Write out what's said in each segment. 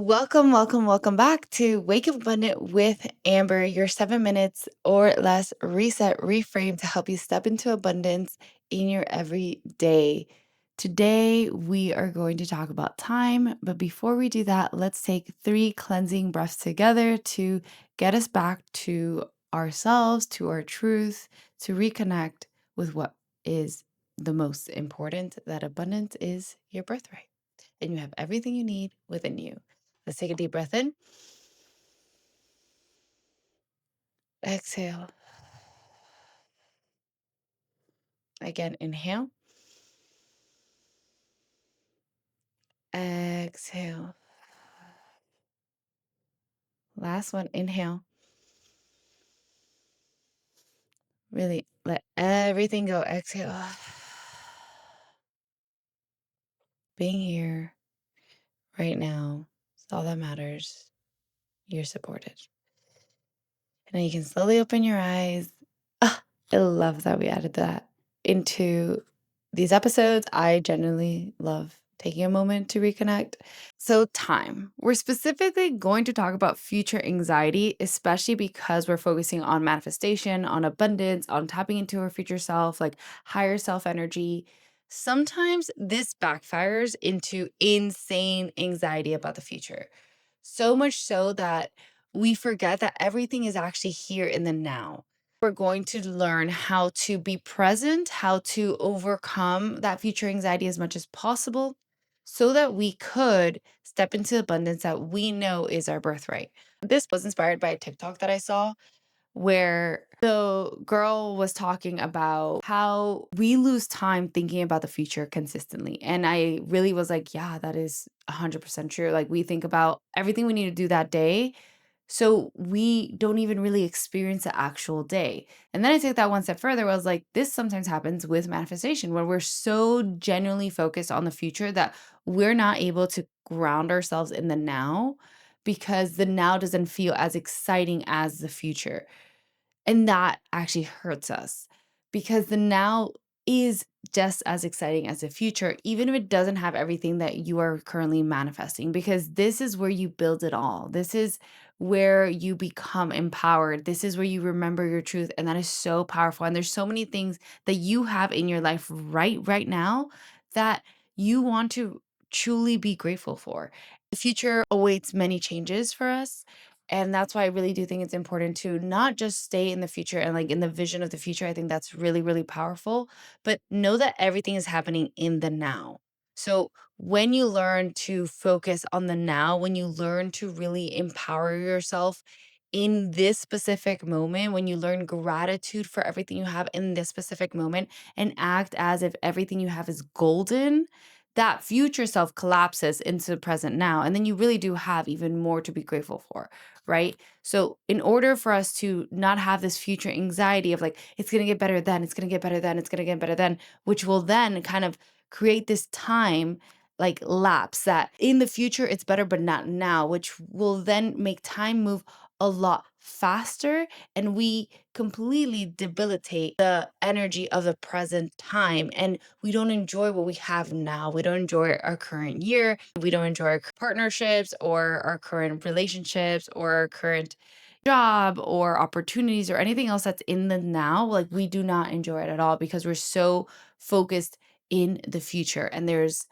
Welcome back to Wake Up Abundant with Amber, your 7 minutes or less reset, reframe to help you step into abundance in your everyday. Today, we are going to talk about time. But before we do that, let's take 3 cleansing breaths together to get us back to ourselves, to our truth, to reconnect with what is the most important, that abundance is your birthright. And you have everything you need within you. Let's take a deep breath in. Exhale. Again, inhale. Exhale. Last one, inhale. Really let everything go. Exhale. Being here right now is all that matters. You're supported. And then you can slowly open your eyes. I love that we added that into these episodes. I genuinely love taking a moment to reconnect. So, time. We're specifically going to talk about future anxiety, especially because we're focusing on manifestation, on abundance, on tapping into our future self, like higher self energy. Sometimes this backfires into insane anxiety about the future. So much so that we forget that everything is actually here in the now. We're going to learn how to be present, how to overcome that future anxiety as much as possible so that we could step into abundance that we know is our birthright. This was inspired by a TikTok that I saw where the girl was talking about how we lose time thinking about the future consistently. And I really was like, yeah, that is 100% true. Like, we think about everything we need to do that day, so we don't even really experience the actual day. And then I took that one step further. Where I was like, this sometimes happens with manifestation when we're so genuinely focused on the future that we're not able to ground ourselves in the now because the now doesn't feel as exciting as the future. And that actually hurts us because the now is just as exciting as the future, even if it doesn't have everything that you are currently manifesting, because this is where you build it all. This is where you become empowered. This is where you remember your truth. And that is so powerful. And there's so many things that you have in your life right now that you want to truly be grateful for. The future awaits many changes for us. And that's why I really do think it's important to not just stay in the future and like in the vision of the future. I think that's really, really powerful, but know that everything is happening in the now. So when you learn to focus on the now, when you learn to really empower yourself in this specific moment, when you learn gratitude for everything you have in this specific moment and act as if everything you have is golden, that future self collapses into the present now. And then you really do have even more to be grateful for, right? So, in order for us to not have this future anxiety of like, it's going to get better then, it's going to get better then, it's going to get better then, which will then kind of create this time like lapse that in the future it's better, but not now, which will then make time move a lot faster. And we completely debilitate the energy of the present time. And we don't enjoy what we have now. We don't enjoy our current year. We don't enjoy our partnerships or our current relationships or our current job or opportunities or anything else that's in the now. Like, we do not enjoy it at all because we're so focused in the future. And there's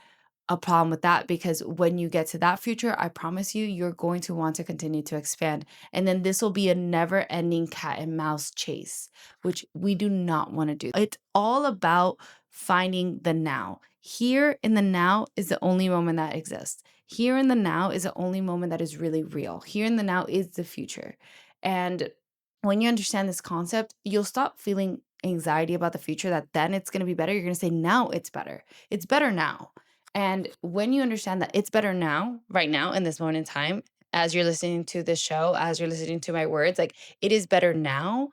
a problem with that because when you get to that future, I promise you, you're going to want to continue to expand. And then this will be a never ending cat and mouse chase, which we do not want to do. It's all about finding the now. Here in the now is the only moment that exists. Here in the now is the only moment that is really real. Here in the now is the future. And when you understand this concept, you'll stop feeling anxiety about the future that then it's going to be better. You're going to say, now it's better. It's better now. And when you understand that it's better now, right now, in this moment in time, as you're listening to this show, as you're listening to my words, like it is better now,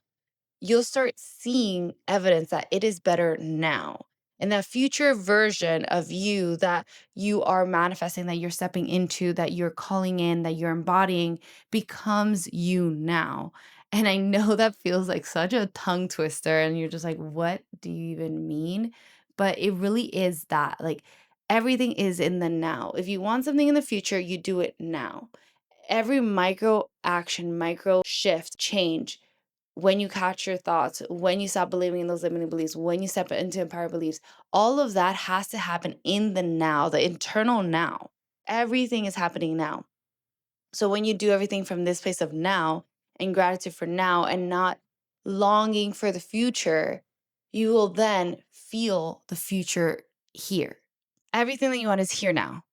you'll start seeing evidence that it is better now. And that future version of you that you are manifesting, that you're stepping into, that you're calling in, that you're embodying becomes you now. And I know that feels like such a tongue twister. And you're just like, what do you even mean? But it really is that. Like, Everything is in the now. If you want something in the future, you do it now. Every micro action, micro shift, change, when you catch your thoughts, when you stop believing in those limiting beliefs, when you step into empowered beliefs, all of that has to happen in the now, the internal now. Everything is happening now. So when you do everything from this place of now and gratitude for now and not longing for the future, you will then feel the future here. Everything that you want is here now.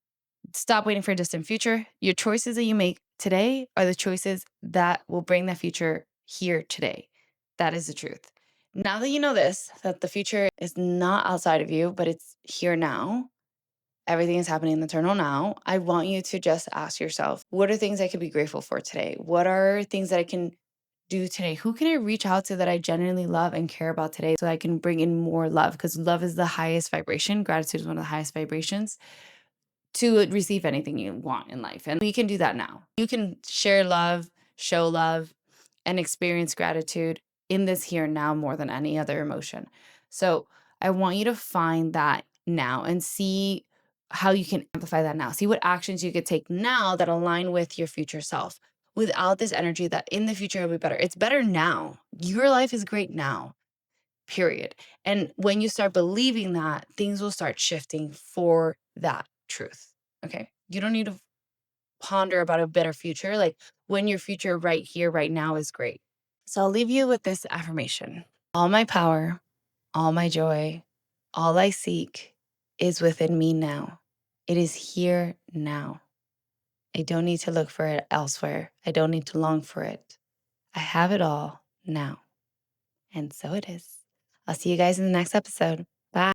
Stop waiting for a distant future. Your choices that you make today are the choices that will bring that future here today. That is the truth. Now that you know this, that the future is not outside of you, but it's here now, everything is happening in the eternal now, I want you to just ask yourself, what are things I could be grateful for today? What are things that I can do today? Who can I reach out to that I genuinely love and care about today so I can bring in more love? Because love is the highest vibration. Gratitude is one of the highest vibrations to receive anything you want in life. And we can do that now. You can share love, show love, and experience gratitude in this here and now more than any other emotion. So I want you to find that now and see how you can amplify that now. See what actions you could take now that align with your future self without this energy that in the future it'll be better. It's better now. Your life is great now, period. And when you start believing that, things will start shifting for that truth. Okay. You don't need to ponder about a better future. Like when your future right here, right now is great. So I'll leave you with this affirmation. All my power, all my joy, all I seek is within me now. It is here now. I don't need to look for it elsewhere. I don't need to long for it. I have it all now. And so it is. I'll see you guys in the next episode.